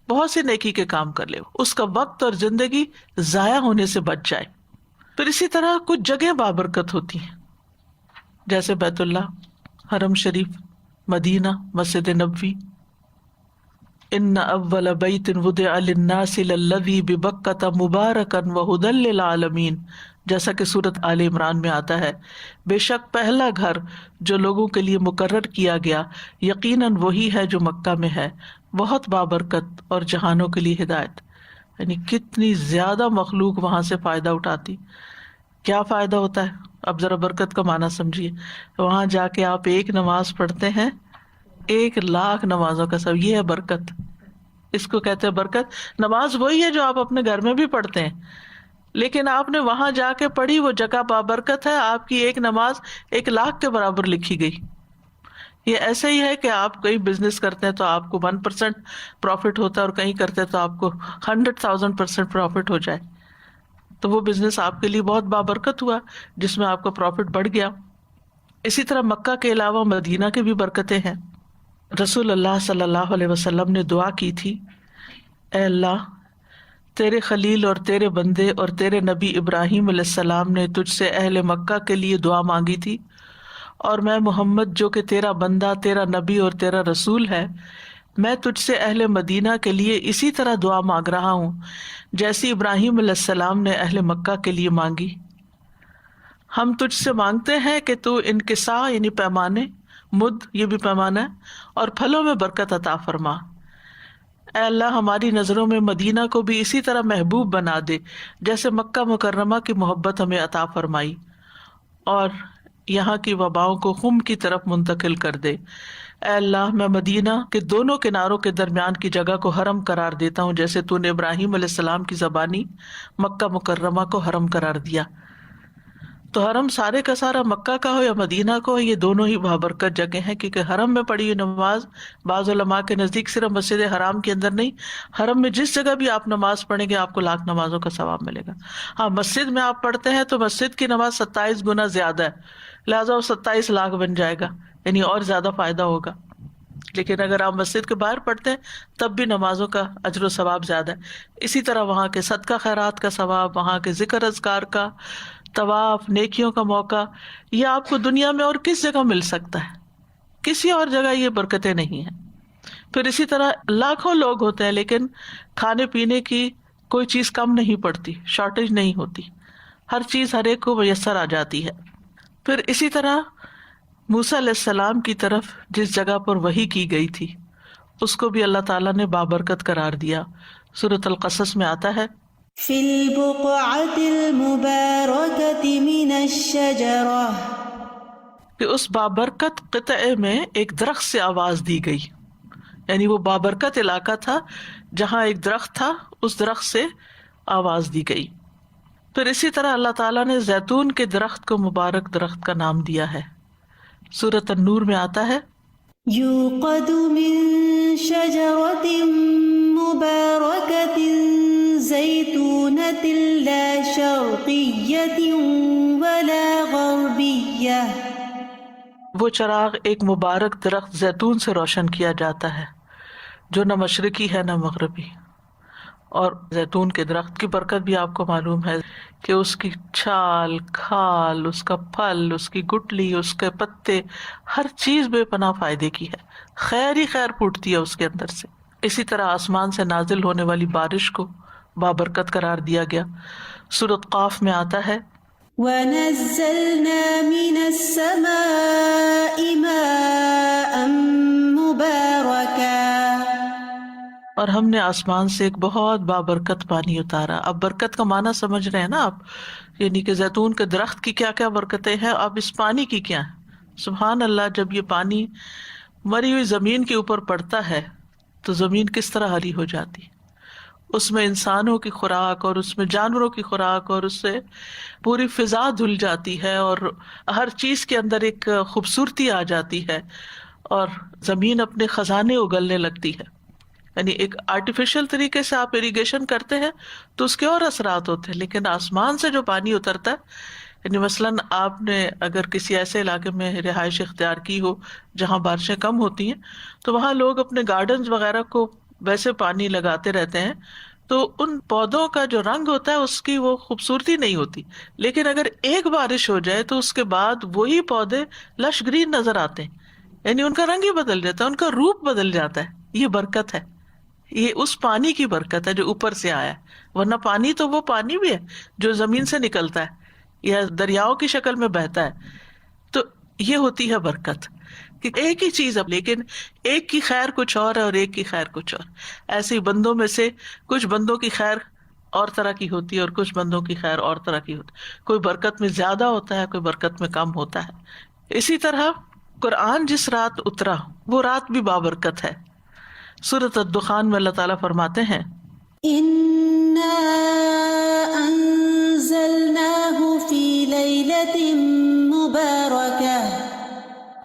بہت سی نیکی کے کام کر لے، اس کا وقت اور زندگی ضائع ہونے سے بچ جائے. پھر اسی طرح کچھ جگہیں بابرکت ہوتی ہیں، جیسے بیت اللہ، حرم شریف، مدینہ، مسجد نبوی. ان اول بیت وضع للناس للذی ببکۃ مبارکا وہدی للعالمین، جیسا کہ سورۃ آل عمران میں آتا ہے، بے شک پہلا گھر جو لوگوں کے لیے مقرر کیا گیا یقیناً وہی ہے جو مکہ میں ہے، بہت بابرکت اور جہانوں کے لیے ہدایت. یعنی کتنی زیادہ مخلوق وہاں سے فائدہ اٹھاتی. کیا فائدہ ہوتا ہے؟ اب ذرا برکت کا معنی سمجھیے. وہاں جا کے آپ ایک نماز پڑھتے ہیں 1,00,000 نمازوں کا سب، یہ ہے برکت. اس کو کہتے ہیں برکت. نماز وہی ہے جو آپ اپنے گھر میں بھی پڑھتے ہیں، لیکن آپ نے وہاں جا کے پڑھی، وہ جگہ بابرکت ہے. آپ کی ایک نماز 1,00,000 کے برابر لکھی گئی. یہ ایسے ہی ہے کہ آپ کہیں بزنس کرتے ہیں تو آپ کو 1% پروفٹ ہوتا ہے، اور کہیں کرتے ہیں تو آپ کو 100,000% پروفٹ ہو جائے. تو وہ بزنس آپ کے لیے بہت بابرکت ہوا، جس میں آپ کا پروفٹ بڑھ گیا. اسی طرح مکہ کے علاوہ مدینہ کی بھی برکتیں ہیں. رسول اللہ صلی اللہ علیہ وسلم نے دعا کی تھی، اے اللہ، تیرے خلیل اور تیرے بندے اور تیرے نبی ابراہیم علیہ السلام نے تجھ سے اہل مکہ کے لیے دعا مانگی تھی، اور میں محمد جو کہ تیرا بندہ، تیرا نبی اور تیرا رسول ہے، میں تجھ سے اہل مدینہ کے لیے اسی طرح دعا مانگ رہا ہوں جیسی ابراہیم علیہ السلام نے اہل مکہ کے لیے مانگی. ہم تجھ سے مانگتے ہیں کہ تو انکساء یعنی پیمانے، مد یہ بھی پیمانہ ہے، اور پھلوں میں برکت عطا فرما. اے اللہ، ہماری نظروں میں مدینہ کو بھی اسی طرح محبوب بنا دے جیسے مکہ مکرمہ کی محبت ہمیں عطا فرمائی، اور یہاں کی وباؤں کو خم کی طرف منتقل کر دے. اے اللہ، میں مدینہ کے دونوں کناروں کے درمیان کی جگہ کو حرم قرار دیتا ہوں جیسے تو نے ابراہیم علیہ السلام کی زبانی مکہ مکرمہ کو حرم قرار دیا. تو حرم سارے کا سارا مکہ کا ہو یا مدینہ کو ہو، یہ دونوں ہی بابرکت جگہ ہیں، کیونکہ حرم میں پڑھی ہوئی نماز بعض علماء کے نزدیک صرف مسجد حرام کے اندر نہیں، حرم میں جس جگہ بھی آپ نماز پڑھیں گے آپ کو 1,00,000 نمازوں کا ثواب ملے گا. ہاں، مسجد میں آپ پڑھتے ہیں تو مسجد کی نماز 27 گنا زیادہ ہے، لہٰذا وہ 27 لاکھ بن جائے گا، یعنی اور زیادہ فائدہ ہوگا. لیکن اگر آپ مسجد کے باہر پڑھتے ہیں تب بھی نمازوں کا اجر و ثواب زیادہ ہے. اسی طرح وہاں کے صدقہ خیرات کا ثواب، وہاں کے ذکر اذکار کا، طواف، نیکیوں کا موقع، یہ آپ کو دنیا میں اور کس جگہ مل سکتا ہے؟ کسی اور جگہ یہ برکتیں نہیں ہیں. پھر اسی طرح لاکھوں لوگ ہوتے ہیں لیکن کھانے پینے کی کوئی چیز کم نہیں پڑتی، شارٹیج نہیں ہوتی، ہر چیز ہر ایک کو میسر آ جاتی ہے. پھر اسی طرح موسیٰ علیہ السلام کی طرف جس جگہ پر وحی کی گئی تھی اس کو بھی اللہ تعالیٰ نے بابرکت قرار دیا. سورۃ القصص میں آتا ہے، فی البقعۃ المبارکۃ من الشجرہ، کہ اس بابرکت قطعے میں ایک درخت سے آواز دی گئی. یعنی وہ بابرکت علاقہ تھا جہاں ایک درخت تھا، اس درخت سے آواز دی گئی. پھر اسی طرح اللہ تعالیٰ نے زیتون کے درخت کو مبارک درخت کا نام دیا ہے. سورۃ النور میں آتا ہے يوقد من شجرة مباركة زيتونة لا شرقية ولا غربية. وہ چراغ ایک مبارک درخت زیتون سے روشن کیا جاتا ہے جو نہ مشرقی ہے نہ مغربی. اور زیتون کے درخت کی برکت بھی آپ کو معلوم ہے کہ اس کی چھال، کھال، اس کا پھل، اس کی گٹلی، اس کے پتے، ہر چیز بے پناہ فائدے کی ہے. خیر ہی خیر پھوٹتی ہے اس کے اندر سے. اسی طرح آسمان سے نازل ہونے والی بارش کو بابرکت قرار دیا گیا. سورۃ قاف میں آتا ہے ونزلنا من السماء ماء مباركا. اور ہم نے آسمان سے ایک بہت بابرکت پانی اتارا. اب برکت کا معنی سمجھ رہے ہیں نا آپ، یعنی کہ زیتون کے درخت کی کیا کیا برکتیں ہیں، اب اس پانی کی کیا ہیں. سبحان اللہ، جب یہ پانی مری ہوئی زمین کے اوپر پڑتا ہے تو زمین کس طرح ہری ہو جاتی. اس میں انسانوں کی خوراک اور اس میں جانوروں کی خوراک اور اس سے پوری فضا دھل جاتی ہے اور ہر چیز کے اندر ایک خوبصورتی آ جاتی ہے اور زمین اپنے خزانے اگلنے لگتی ہے. یعنی ایک آرٹیفیشل طریقے سے آپ اریگیشن کرتے ہیں تو اس کے اور اثرات ہوتے ہیں، لیکن آسمان سے جو پانی اترتا ہے، یعنی مثلاً آپ نے اگر کسی ایسے علاقے میں رہائش اختیار کی ہو جہاں بارشیں کم ہوتی ہیں تو وہاں لوگ اپنے گارڈنز وغیرہ کو ویسے پانی لگاتے رہتے ہیں تو ان پودوں کا جو رنگ ہوتا ہے اس کی وہ خوبصورتی نہیں ہوتی. لیکن اگر ایک بارش ہو جائے تو اس کے بعد وہی پودے لش گرین نظر آتے ہیں، یعنی ان کا رنگ ہی بدل جاتا ہے، ان کا روپ بدل جاتا ہے. یہ برکت ہے، یہ اس پانی کی برکت ہے جو اوپر سے آیا ہے. ورنہ پانی تو وہ پانی بھی ہے جو زمین سے نکلتا ہے یا دریاؤں کی شکل میں بہتا ہے. تو یہ ہوتی ہے برکت کہ ایک ہی چیز ہے لیکن ایک کی خیر کچھ اور ہے اور ایک کی خیر کچھ اور. ایسے ہی بندوں میں سے کچھ بندوں کی خیر اور طرح کی ہوتی ہے اور کچھ بندوں کی خیر اور طرح کی ہوتی ہے. کوئی برکت میں زیادہ ہوتا ہے، کوئی برکت میں کم ہوتا ہے. اسی طرح قرآن جس رات اترا وہ رات بھی بابرکت ہے. سورۃ الدخان میں اللہ تعالیٰ فرماتے ہیں إنا أنزلناه في ليلة مباركة.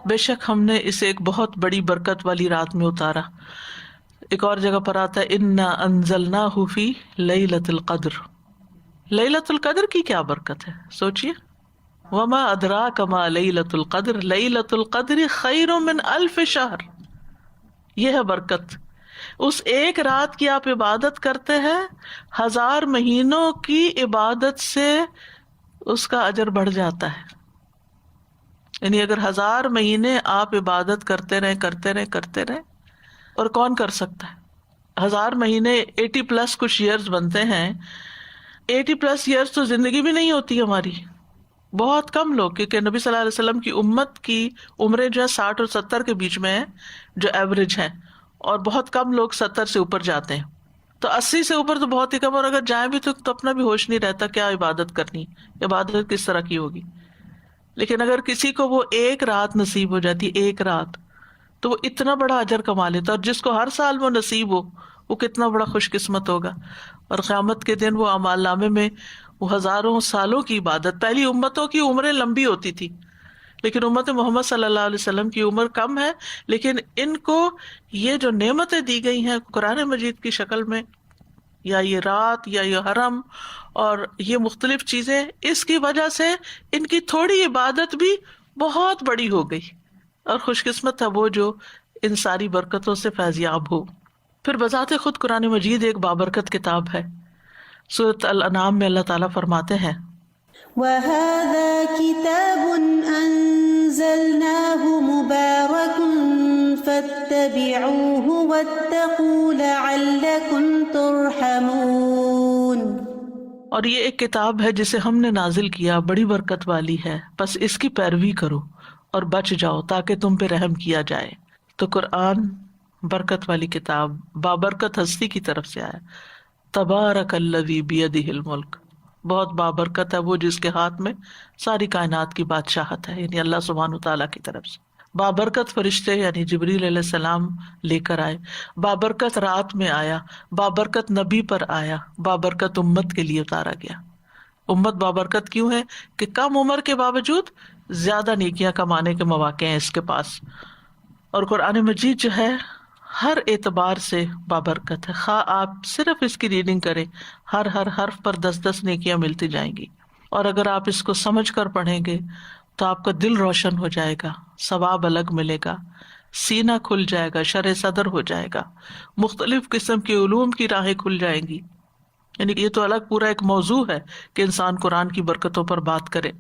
بے شک ہم نے اسے ایک بہت بڑی برکت والی رات میں اتارا. ایک اور جگہ پر آتا ہے انا انزلناہ فی لیلۃ القدر. لیلۃ القدر کی کیا برکت ہے سوچئے. وما ادراک ما لیلۃ القدر لیلۃ القدر خیر من الف شہر. یہ ہے برکت. اس ایک رات کی آپ عبادت کرتے ہیں، 1000 مہینوں کی عبادت سے اس کا اجر بڑھ جاتا ہے. یعنی اگر 1000 مہینے آپ عبادت کرتے رہے اور کون کر سکتا ہے 1000 مہینے 80+ کچھ ایئرز بنتے ہیں. 80+ ایئرز تو زندگی بھی نہیں ہوتی ہماری. بہت کم لوگ، کیونکہ نبی صلی اللہ علیہ وسلم کی امت کی عمریں جو ہے 60 اور 70 کے بیچ میں ہیں جو ایوریج ہے، اور بہت کم لوگ 70 سے اوپر جاتے ہیں. تو 80 سے اوپر تو بہت ہی کم، اور اگر جائیں بھی تو اپنا بھی ہوش نہیں رہتا کیا عبادت کرنی، عبادت کس طرح کی ہوگی. لیکن اگر کسی کو وہ ایک رات نصیب ہو جاتی، ایک رات، تو وہ اتنا بڑا اجر کما لیتا. اور جس کو ہر سال وہ نصیب ہو وہ کتنا بڑا خوش قسمت ہوگا. اور قیامت کے دن وہ اعمال نامے میں وہ ہزاروں سالوں کی عبادت. پہلی امتوں کی عمریں لمبی ہوتی تھی لیکن امت محمد صلی اللہ علیہ وسلم کی عمر کم ہے، لیکن ان کو یہ جو نعمتیں دی گئی ہیں قرآن مجید کی شکل میں، یا یہ رات یا یہ حرم اور یہ مختلف چیزیں، اس کی وجہ سے ان کی تھوڑی عبادت بھی بہت بڑی ہو گئی. اور خوش قسمت ہے وہ جو ان ساری برکتوں سے فیضیاب ہو. پھر بذات خود قرآن مجید ایک بابرکت کتاب ہے. سورۃ الانعام میں اللہ تعالیٰ فرماتے ہیں وَهَذَا كِتَابٌ أَنزَلْنَاهُ مُبَارَكٌ فَاتَّبِعُوهُ وَاتَّقُوا لَعَلَّكُمْ تُرْحَمُونَ. اور یہ ایک کتاب ہے جسے ہم نے نازل کیا، بڑی برکت والی ہے، بس اس کی پیروی کرو اور بچ جاؤ تاکہ تم پہ رحم کیا جائے. تو قرآن برکت والی کتاب، بابرکت ہستی کی طرف سے آیا. تبارک الذی بیدہ الملک، بہت بابرکت ہے وہ جس کے ہاتھ میں ساری کائنات کی بادشاہت ہے، یعنی اللہ سبحانہ تعالیٰ کی طرف سے. بابرکت فرشتے یعنی جبریل علیہ السلام لے کر آئے، بابرکت رات میں آیا، بابرکت نبی پر آیا، بابرکت امت کے لیے اتارا گیا. امت بابرکت کیوں ہے؟ کہ کم عمر کے باوجود زیادہ نیکیاں کمانے کے مواقع ہیں اس کے پاس. اور قرآن مجید جو ہے ہر اعتبار سے بابرکت ہے. خواہ آپ صرف اس کی ریڈنگ کریں، ہر حرف پر 10 نیکیاں ملتی جائیں گی. اور اگر آپ اس کو سمجھ کر پڑھیں گے تو آپ کا دل روشن ہو جائے گا، ثواب الگ ملے گا، سینہ کھل جائے گا، شرح صدر ہو جائے گا، مختلف قسم کے علوم کی راہیں کھل جائیں گی. یعنی یہ تو الگ پورا ایک موضوع ہے کہ انسان قرآن کی برکتوں پر بات کرے،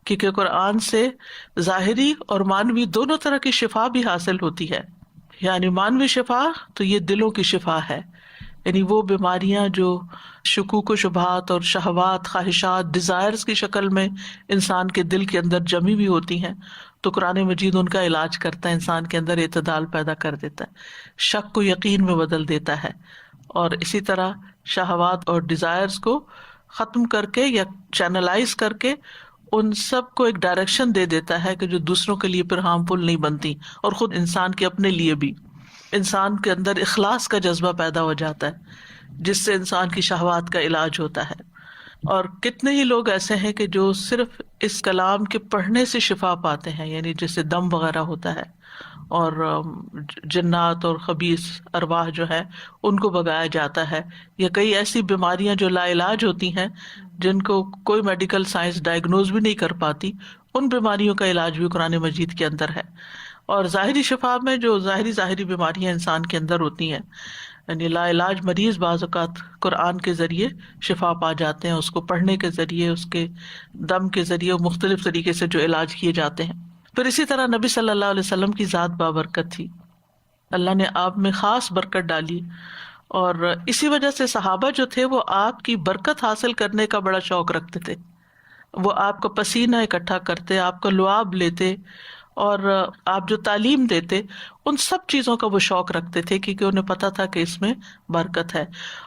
کیونکہ قرآن سے ظاہری اور معنوی دونوں طرح کی شفا بھی حاصل ہوتی ہے. یعنی معنوی شفا تو یہ دلوں کی شفا ہے، یعنی وہ بیماریاں جو شکوک و شبہات اور شہوات، خواہشات، ڈیزائرز کی شکل میں انسان کے دل کے اندر جمی ہوئی ہوتی ہیں، تو قرآن مجید ان کا علاج کرتا ہے، انسان کے اندر اعتدال پیدا کر دیتا ہے، شک کو یقین میں بدل دیتا ہے، اور اسی طرح شہوات اور ڈیزائرز کو ختم کر کے یا چینلائز کر کے ان سب کو ایک ڈائریکشن دے دیتا ہے کہ جو دوسروں کے لیے پھر ہارمفل نہیں بنتی، اور خود انسان کے اپنے لیے بھی. انسان کے اندر اخلاص کا جذبہ پیدا ہو جاتا ہے جس سے انسان کی شہوات کا علاج ہوتا ہے. اور کتنے ہی لوگ ایسے ہیں کہ جو صرف اس کلام کے پڑھنے سے شفا پاتے ہیں، یعنی جیسے دم وغیرہ ہوتا ہے اور جنات اور خبیث ارواح جو ہے ان کو بھگایا جاتا ہے، یا کئی ایسی بیماریاں جو لا علاج ہوتی ہیں جن کو کوئی میڈیکل سائنس ڈائگنوز بھی نہیں کر پاتی، ان بیماریوں کا علاج بھی قرآن مجید کے اندر ہے. اور ظاہری شفا میں جو ظاہری بیماریاں انسان کے اندر ہوتی ہیں، یعنی لا علاج مریض بعض اوقات قرآن کے ذریعے شفا پا جاتے ہیں، اس کو پڑھنے کے ذریعے، اس کے دم کے ذریعے، مختلف طریقے سے جو علاج کیے جاتے ہیں. پھر اسی طرح نبی صلی اللہ علیہ وسلم کی ذات بابرکت تھی، اللہ نے آپ میں خاص برکت ڈالی، اور اسی وجہ سے صحابہ جو تھے وہ آپ کی برکت حاصل کرنے کا بڑا شوق رکھتے تھے. وہ آپ کا پسینہ اکٹھا کرتے، آپ کا لعاب لیتے، اور آپ جو تعلیم دیتے، ان سب چیزوں کا وہ شوق رکھتے تھے، کیونکہ انہیں پتا تھا کہ اس میں برکت ہے.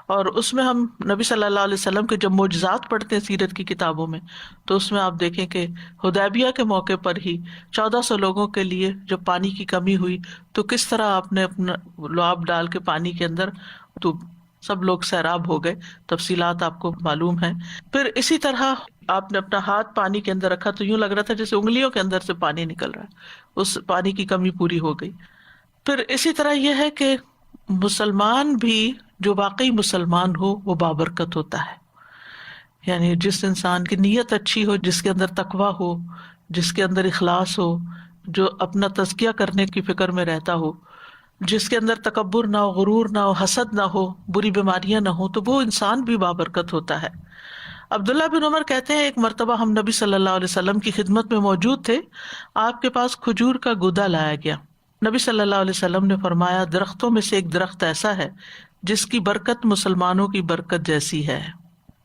اور اس میں ہم نبی صلی اللہ علیہ وسلم کے جب معجزات پڑھتے ہیں سیرت کی کتابوں میں، تو اس میں آپ دیکھیں کہ حدیبیہ کے موقع پر ہی 1400 لوگوں کے لیے جب پانی کی کمی ہوئی تو کس طرح آپ نے اپنا لعاب ڈال کے پانی کے اندر، تو سب لوگ سیراب ہو گئے. تفصیلات آپ کو معلوم ہیں. پھر اسی طرح آپ نے اپنا ہاتھ پانی کے اندر رکھا تو یوں لگ رہا تھا جیسے انگلیوں کے اندر سے پانی نکل رہا ہے، اس پانی کی کمی پوری ہو گئی. پھر اسی طرح یہ ہے کہ مسلمان بھی جو واقعی مسلمان ہو وہ بابرکت ہوتا ہے. یعنی جس انسان کی نیت اچھی ہو، جس کے اندر تقویٰ ہو، جس کے اندر اخلاص ہو، جو اپنا تزکیہ کرنے کی فکر میں رہتا ہو، جس کے اندر تکبر نہ ہو، غرور نہ ہو، حسد نہ ہو، بری بیماریاں نہ ہو، تو وہ انسان بھی بابرکت ہوتا ہے. عبداللہ بن عمر کہتے ہیں ایک مرتبہ ہم نبی صلی اللہ علیہ وسلم کی خدمت میں موجود تھے، آپ کے پاس کھجور کا گودا لایا گیا. نبی صلی اللہ علیہ وسلم نے فرمایا درختوں میں سے ایک درخت ایسا ہے جس کی برکت مسلمانوں کی برکت جیسی ہے.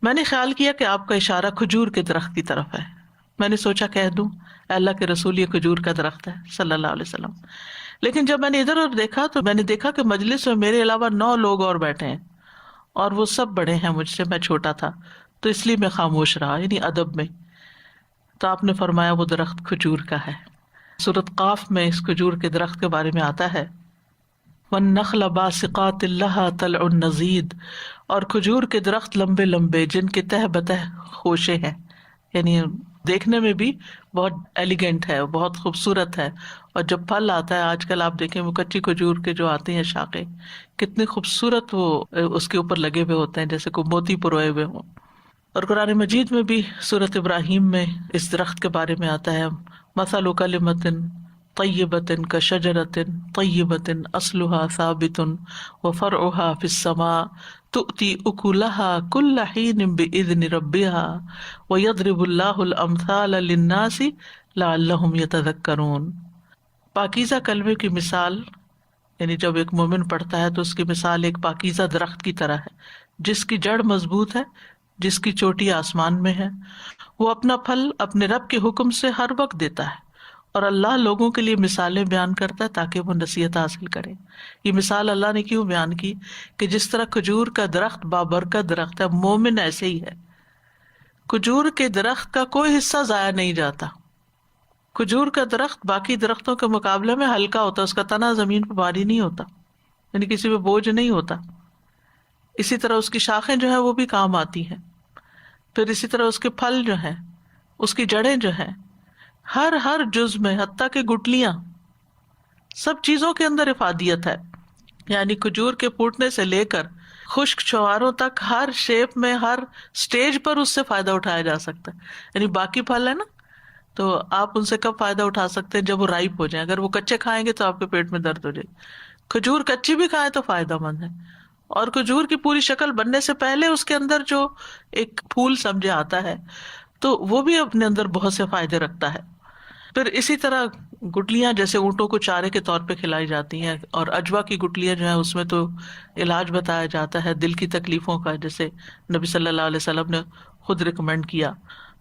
میں نے خیال کیا کہ آپ کا اشارہ کھجور کے درخت کی طرف ہے. میں نے سوچا کہہ دوں اے اللہ کے رسول یہ کھجور کا درخت ہے صلی اللہ علیہ وسلم. لیکن جب میں نے ادھر اور دیکھا تو میں نے دیکھا کہ مجلس میں میرے علاوہ 9 لوگ اور بیٹھے ہیں، اور وہ سب بڑے ہیں مجھ سے، میں چھوٹا تھا، تو اس لیے میں خاموش رہا، یعنی ادب میں. تو آپ نے فرمایا وہ درخت کھجور کا ہے. سورۃ قاف میں اس کھجور کے درخت کے بارے میں آتا ہے وَالنَّخْلَ بَاسِقَاتٍ لَهَا طَلْعٌ نَضِيدٌ، اور کھجور کے درخت لمبے لمبے جن کے تہ بتہ خوشے ہیں، یعنی دیکھنے میں بھی بہت ایلیگنٹ ہے، بہت خوبصورت ہے. اور جب پھل آتا ہے، آج کل آپ دیکھیں وہ کچی کھجور کے جو آتے ہیں شاخیں، کتنے خوبصورت وہ اس کے اوپر لگے ہوئے ہوتے ہیں جیسے کوئی موتی پروئے ہوئے ہوں. اور قرآن مجید میں بھی سورۃ ابراہیم میں اس درخت کے بارے میں آتا ہے مثل کلمۃ طیبۃ کشجرۃ طیبۃ اصلها ثابت وفرعها فی السماء تؤتی اکلها کل حین باذن ربها ویضرب اللہ الامثال للناس لعلہم یتذکرون. پاکیزہ کلمے کی مثال، یعنی جب ایک مومن پڑھتا ہے تو اس کی مثال ایک پاکیزہ درخت کی طرح ہے جس کی جڑ مضبوط ہے، جس کی چوٹی آسمان میں ہے. وہ اپنا پھل اپنے رب کے حکم سے ہر وقت دیتا ہے، اور اللہ لوگوں کے لیے مثالیں بیان کرتا ہے تاکہ وہ نصیحت حاصل کریں. یہ مثال اللہ نے کیوں بیان کی کہ جس طرح کھجور کا درخت بابرکت درخت ہے، مومن ایسے ہی ہے. کھجور کے درخت کا کوئی حصہ ضائع نہیں جاتا. کھجور کا درخت باقی درختوں کے مقابلے میں ہلکا ہوتا ہے، اس کا تنا زمین پہ بھاری نہیں ہوتا، یعنی کسی پہ بوجھ نہیں ہوتا. اسی طرح اس کی شاخیں جو ہے وہ بھی کام آتی ہیں. پھر اسی طرح اس کے پھل جو ہیں، اس کی جڑیں جو ہیں، ہر جز میں، حتیٰ کہ گٹلیاں، سب چیزوں کے اندر افادیت ہے. یعنی کھجور کے پھوٹنے سے لے کر خشک چھواروں تک ہر شیپ میں، ہر سٹیج پر اس سے فائدہ اٹھایا جا سکتا ہے. یعنی باقی پھل ہے نا، تو آپ ان سے کب فائدہ اٹھا سکتے ہیں؟ جب وہ رائپ ہو جائیں. اگر وہ کچے کھائیں گے تو آپ کے پیٹ میں درد ہو جائے. کھجور کچی بھی کھائیں تو فائدہ مند ہے. اور کھجور کی پوری شکل بننے سے پہلے اس کے اندر جو ایک پھول سمجھے آتا ہے تو وہ بھی اپنے اندر بہت سے فائدے رکھتا ہے. پھر اسی طرح گٹلیاں جیسے اونٹوں کو چارے کے طور پہ کھلائی جاتی ہیں، اور اجوا کی گٹلیاں جو ہیں اس میں تو علاج بتایا جاتا ہے دل کی تکلیفوں کا، جیسے نبی صلی اللہ علیہ وسلم نے خود ریکمینڈ کیا.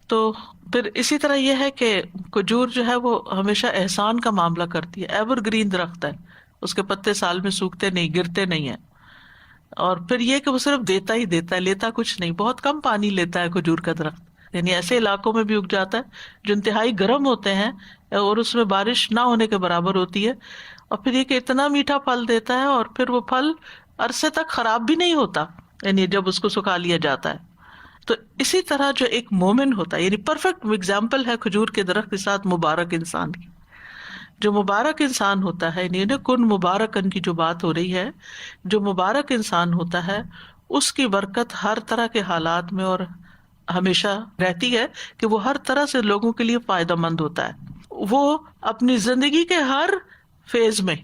تو پھر اسی طرح یہ ہے کہ کھجور جو ہے وہ ہمیشہ احسان کا معاملہ کرتی ہے. ایور گرین درخت ہے، اس کے پتے سال میں سوکھتے نہیں، گرتے نہیں ہیں. اور پھر یہ کہ وہ صرف دیتا ہی دیتا ہے، لیتا کچھ نہیں. بہت کم پانی لیتا ہے کھجور کا درخت. یعنی ایسے علاقوں میں بھی اگ جاتا ہے جو انتہائی گرم ہوتے ہیں اور اس میں بارش نہ ہونے کے برابر ہوتی ہے. اور پھر یہ کہ اتنا میٹھا پھل دیتا ہے، اور پھر وہ پھل عرصے تک خراب بھی نہیں ہوتا، یعنی جب اس کو سکھا لیا جاتا ہے. تو اسی طرح جو ایک مومن ہوتا ہے، یعنی پرفیکٹ ایگزامپل ہے کھجور کے درخت کے ساتھ مبارک انسان کی. جو مبارک انسان ہوتا ہے، یعنی کن مبارکن کی جو بات ہو رہی ہے، جو مبارک انسان ہوتا ہے اس کی برکت ہر طرح کے حالات میں اور ہمیشہ رہتی ہے کہ وہ ہر طرح سے لوگوں کے لیے فائدہ مند ہوتا ہے. وہ اپنی زندگی کے ہر فیز میں،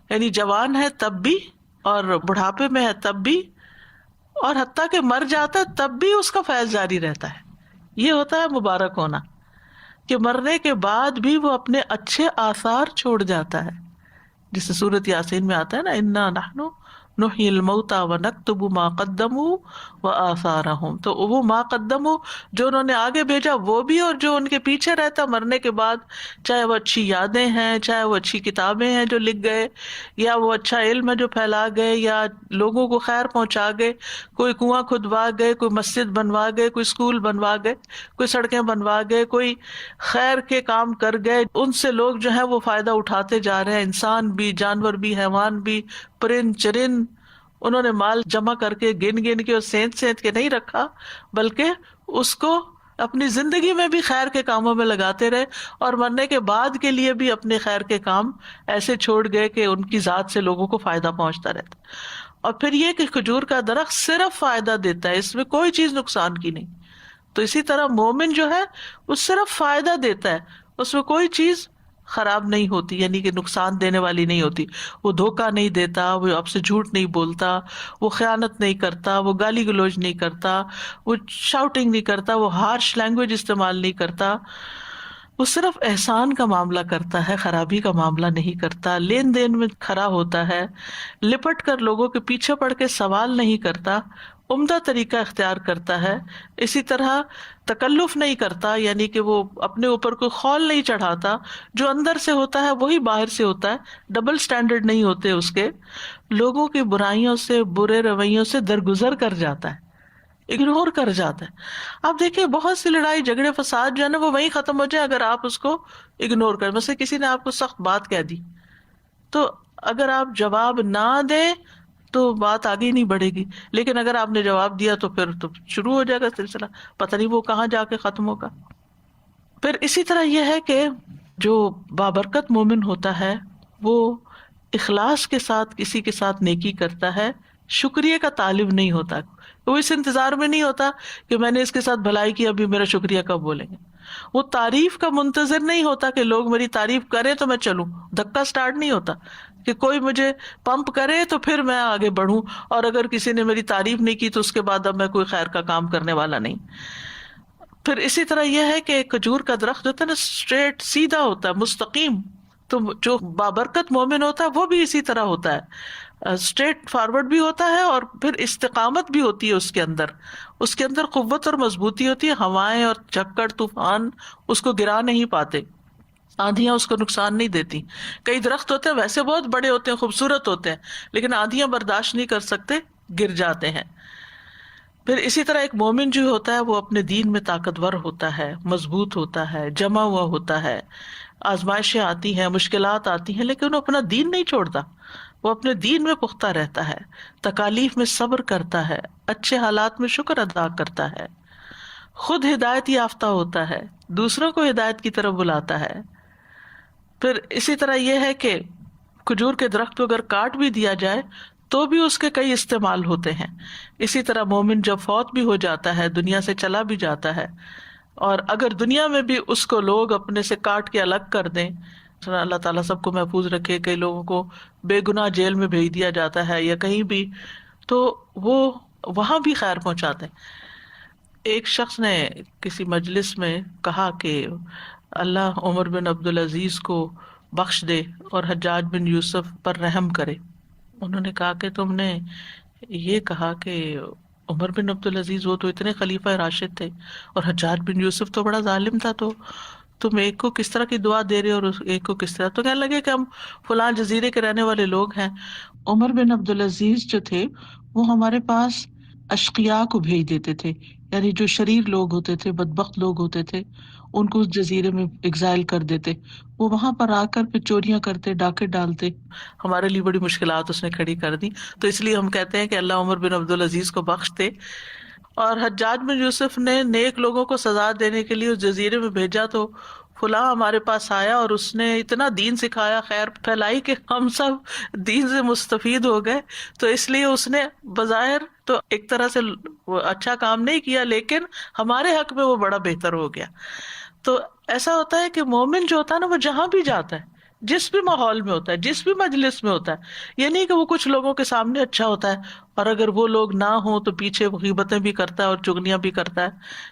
یعنی جوان ہے تب بھی، اور بڑھاپے میں ہے تب بھی، اور حتیٰ کہ مر جاتا ہے تب بھی اس کا فیض جاری رہتا ہے. یہ ہوتا ہے مبارک ہونا، کہ مرنے کے بعد بھی وہ اپنے اچھے آثار چھوڑ جاتا ہے. جسے سورۃ یاسین میں آتا ہے نا، انا نحن نحیی الموتى ونکتب ما قدموا وآثارهم. تو وہ ما قدموا جو انہوں نے آگے بھیجا وہ بھی، اور جو ان کے پیچھے رہتا مرنے کے بعد، چاہے وہ اچھی یادیں ہیں، چاہے وہ اچھی کتابیں ہیں جو لکھ گئے، یا وہ اچھا علم ہے جو پھیلا گئے، یا لوگوں کو خیر پہنچا گئے، کوئی کنواں کھدوا گئے، کوئی مسجد بنوا گئے، کوئی اسکول بنوا گئے، کوئی سڑکیں بنوا گئے، کوئی خیر کے کام کر گئے. ان سے لوگ جو ہیں وہ فائدہ اٹھاتے جا رہے ہیں، انسان بھی، جانور بھی، حیوان بھی، پرند چرند. انہوں نے مال جمع کر کے گن کے اور سینت کے نہیں رکھا، بلکہ اس کو اپنی زندگی میں بھی خیر کے کاموں میں لگاتے رہے، اور مرنے کے بعد کے لیے بھی اپنے خیر کے کام ایسے چھوڑ گئے کہ ان کی ذات سے لوگوں کو فائدہ پہنچتا رہتا. اور پھر یہ کہ کھجور کا درخت صرف فائدہ دیتا ہے، اس میں کوئی چیز نقصان کی نہیں. تو اسی طرح مومن جو ہے وہ صرف فائدہ دیتا ہے، اس میں کوئی چیز خراب نہیں ہوتی، یعنی کہ نقصان دینے والی نہیں ہوتی. وہ دھوکہ نہیں دیتا، وہ آپ سے جھوٹ نہیں بولتا، وہ خیانت نہیں کرتا، وہ گالی گلوچ نہیں کرتا، وہ شاؤٹنگ نہیں کرتا، وہ ہارش لینگویج استعمال نہیں کرتا. وہ صرف احسان کا معاملہ کرتا ہے، خرابی کا معاملہ نہیں کرتا. لین دین میں کھرا ہوتا ہے، لپٹ کر لوگوں کے پیچھے پڑ کے سوال نہیں کرتا، عمدہ طریقہ اختیار کرتا ہے. اسی طرح تکلف نہیں کرتا، یعنی کہ وہ اپنے اوپر کوئی خول نہیں چڑھاتا. جو اندر سے ہوتا ہے وہی باہر سے ہوتا ہے، ڈبل سٹینڈرڈ نہیں ہوتے اس کے. لوگوں کی برائیوں سے، برے رویوں سے درگزر کر جاتا ہے، اگنور کر جاتا ہے. آپ دیکھیں بہت سی لڑائی جھگڑے فساد جو ہے نا وہ وہیں ختم ہو جائے اگر آپ اس کو اگنور کریں. مثلا کسی نے آپ کو سخت بات کہہ دی تو اگر آپ جواب نہ دیں تو بات آگے نہیں بڑھے گی، لیکن اگر آپ نے جواب دیا تو پھر تو شروع ہو جائے گا سلسلہ، پتہ نہیں وہ کہاں جا کے ختم ہوگا. پھر اسی طرح یہ ہے کہ جو بابرکت مومن ہوتا ہے وہ اخلاص کے ساتھ کسی کے ساتھ نیکی کرتا ہے، شکریہ کا طالب نہیں ہوتا. وہ اس انتظار میں نہیں ہوتا کہ میں نے اس کے ساتھ بھلائی کی، ابھی میرا شکریہ کب بولیں گے. وہ تعریف کا منتظر نہیں ہوتا کہ لوگ میری تعریف کریں تو میں چلوں. دھکا سٹارٹ نہیں ہوتا کہ کوئی مجھے پمپ کرے تو پھر میں آگے بڑھوں، اور اگر کسی نے میری تعریف نہیں کی تو اس کے بعد اب میں کوئی خیر کا کام کرنے والا نہیں. پھر اسی طرح یہ ہے کہ کھجور کا درخت ہوتا ہے نا، اسٹریٹ سیدھا ہوتا ہے، مستقیم. تو جو بابرکت مومن ہوتا ہے وہ بھی اسی طرح ہوتا ہے، اسٹریٹ فارورڈ بھی ہوتا ہے، اور پھر استقامت بھی ہوتی ہے اس کے اندر قوت اور مضبوطی ہوتی ہے. ہوائیں اور جھکڑ طوفان اس کو گرا نہیں پاتے، آندھیاں اس کو نقصان نہیں دیتی. کئی درخت ہوتے ہیں ویسے بہت بڑے ہوتے ہیں، خوبصورت ہوتے ہیں، لیکن آندھیاں برداشت نہیں کر سکتے، گر جاتے ہیں. پھر اسی طرح ایک مومن جو ہوتا ہے وہ اپنے دین میں طاقتور ہوتا ہے، مضبوط ہوتا ہے، جمع ہوا ہوتا ہے. آزمائشیں آتی ہیں، مشکلات آتی ہیں، لیکن وہ اپنا دین نہیں چھوڑتا، وہ اپنے دین میں پختہ رہتا ہے، تکالیف میں صبر کرتا ہے، اچھے حالات میں شکر ادا کرتا ہے. خود ہدایت یافتہ ہوتا ہے، دوسروں کو ہدایت کی طرف بلاتا ہے. پھر اسی طرح یہ ہے کہ کھجور کے درخت کو اگر کاٹ بھی دیا جائے تو بھی اس کے کئی استعمال ہوتے ہیں. اسی طرح مومن جب فوت بھی ہو جاتا ہے، دنیا سے چلا بھی جاتا ہے، اور اگر دنیا میں بھی اس کو لوگ اپنے سے کاٹ کے الگ کر دیں، اللہ تعالیٰ سب کو محفوظ رکھے، کئی لوگوں کو بے گناہ جیل میں بھیج دیا جاتا ہے یا کہیں بھی، تو وہ وہاں بھی خیر پہنچاتے ہیں. ایک شخص نے کسی مجلس میں کہا کہ اللہ عمر بن عبدالعزیز کو بخش دے اور حجاج بن یوسف پر رحم کرے. انہوں نے کہا کہ تم نے یہ کہا کہ عمر بن عبدالعزیز وہ تو اتنے خلیفہ راشد تھے اور حجاج بن یوسف تو بڑا ظالم تھا، تو تم ایک کو کس طرح کی دعا دے رہے اور ایک کو کس طرح؟ تو کہنے لگے کہ ہم فلاں جزیرے کے رہنے والے لوگ ہیں. عمر بن عبدالعزیز جو تھے وہ ہمارے پاس اشقیاء کو بھیج دیتے تھے، یعنی جو شریر لوگ ہوتے تھے، بدبخت لوگ ہوتے تھے، ان کو اس جزیرے میں ایگزائل کر دیتے. وہ وہاں پر آ کر پھر چوریاں کرتے، ڈاکے ڈالتے. ہمارے لیے بڑی مشکلات اس نے کھڑی کر دی. تو اس لیے ہم کہتے ہیں کہ اللہ عمر بن عبدالعزیز کو بخش دے. اور حجاج بن یوسف نے نیک لوگوں کو سزا دینے کے لیے اس جزیرے میں بھیجا، تو فلاں ہمارے پاس آیا اور اس نے اتنا دین سکھایا، خیر پھیلائی کہ ہم سب دین سے مستفید ہو گئے. تو اس لیے اس نے بظاہر تو ایک طرح سے وہ اچھا کام نہیں کیا، لیکن ہمارے حق میں وہ بڑا بہتر ہو گیا. تو ایسا ہوتا ہے کہ مومن جو ہوتا ہے نا، وہ جہاں بھی جاتا ہے، جس بھی ماحول میں ہوتا ہے، جس بھی مجلس میں ہوتا ہے، یہ نہیں کہ وہ کچھ لوگوں کے سامنے اچھا ہوتا ہے اور اگر وہ لوگ نہ ہوں تو پیچھے غیبتیں بھی کرتا ہے اور چغلیاں بھی کرتا ہے.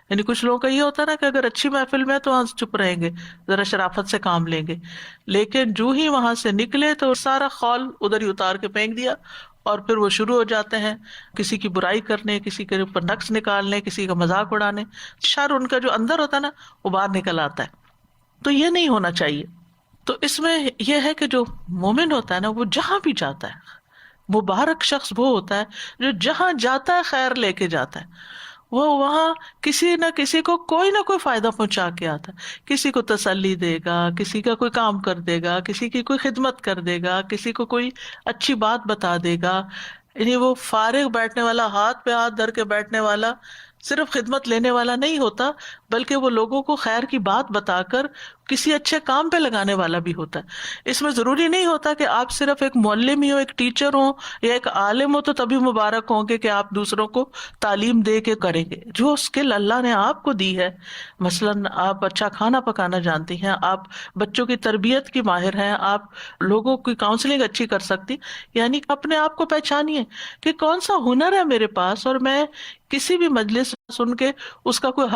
یعنی کچھ لوگوں کا یہ ہوتا ہے نا کہ اگر اچھی محفل میں تو وہاں چپ رہیں گے، ذرا شرافت سے کام لیں گے، لیکن جو ہی وہاں سے نکلے تو سارا خول ادھر ہی اتار کے پھینک دیا اور پھر وہ شروع ہو جاتے ہیں کسی کی برائی کرنے، کسی کے اوپر نقص نکالنے، کسی کا مذاق اڑانے. شر ان کا جو اندر ہوتا ہے نا وہ باہر نکل آتا ہے. تو یہ نہیں ہونا چاہیے. تو اس میں یہ ہے کہ جو مومن ہوتا ہے نا، وہ جہاں بھی جاتا ہے، مبارک شخص وہ ہوتا ہے جو جہاں جاتا ہے خیر لے کے جاتا ہے. وہ وہاں کسی نہ کسی کو کوئی نہ کوئی فائدہ پہنچا کے آتا ہے. کسی کو تسلی دے گا، کسی کا کوئی کام کر دے گا، کسی کی کوئی خدمت کر دے گا، کسی کو کوئی اچھی بات بتا دے گا. یعنی وہ فارغ بیٹھنے والا، ہاتھ پہ ہاتھ دھر کے بیٹھنے والا، صرف خدمت لینے والا نہیں ہوتا، بلکہ وہ لوگوں کو خیر کی بات بتا کر کسی اچھے کام پہ لگانے والا بھی ہوتا ہے. اس میں ضروری نہیں ہوتا کہ آپ صرف ایک معلم ہی ہو، ایک ٹیچر ہو یا ایک عالم ہو تو تبھی مبارک ہوں گے کہ آپ دوسروں کو تعلیم دے کے کریں گے. جو اسکل اللہ نے آپ کو دی ہے، مثلاً آپ اچھا کھانا پکانا جانتی ہیں، آپ بچوں کی تربیت کی ماہر ہیں، آپ لوگوں کی کاؤنسلنگ اچھی کر سکتی، یعنی اپنے آپ کو پہچانیے کہ کون سا ہنر ہے میرے پاس اور میں کسی بھی مجلس سن کے اس کا کوئی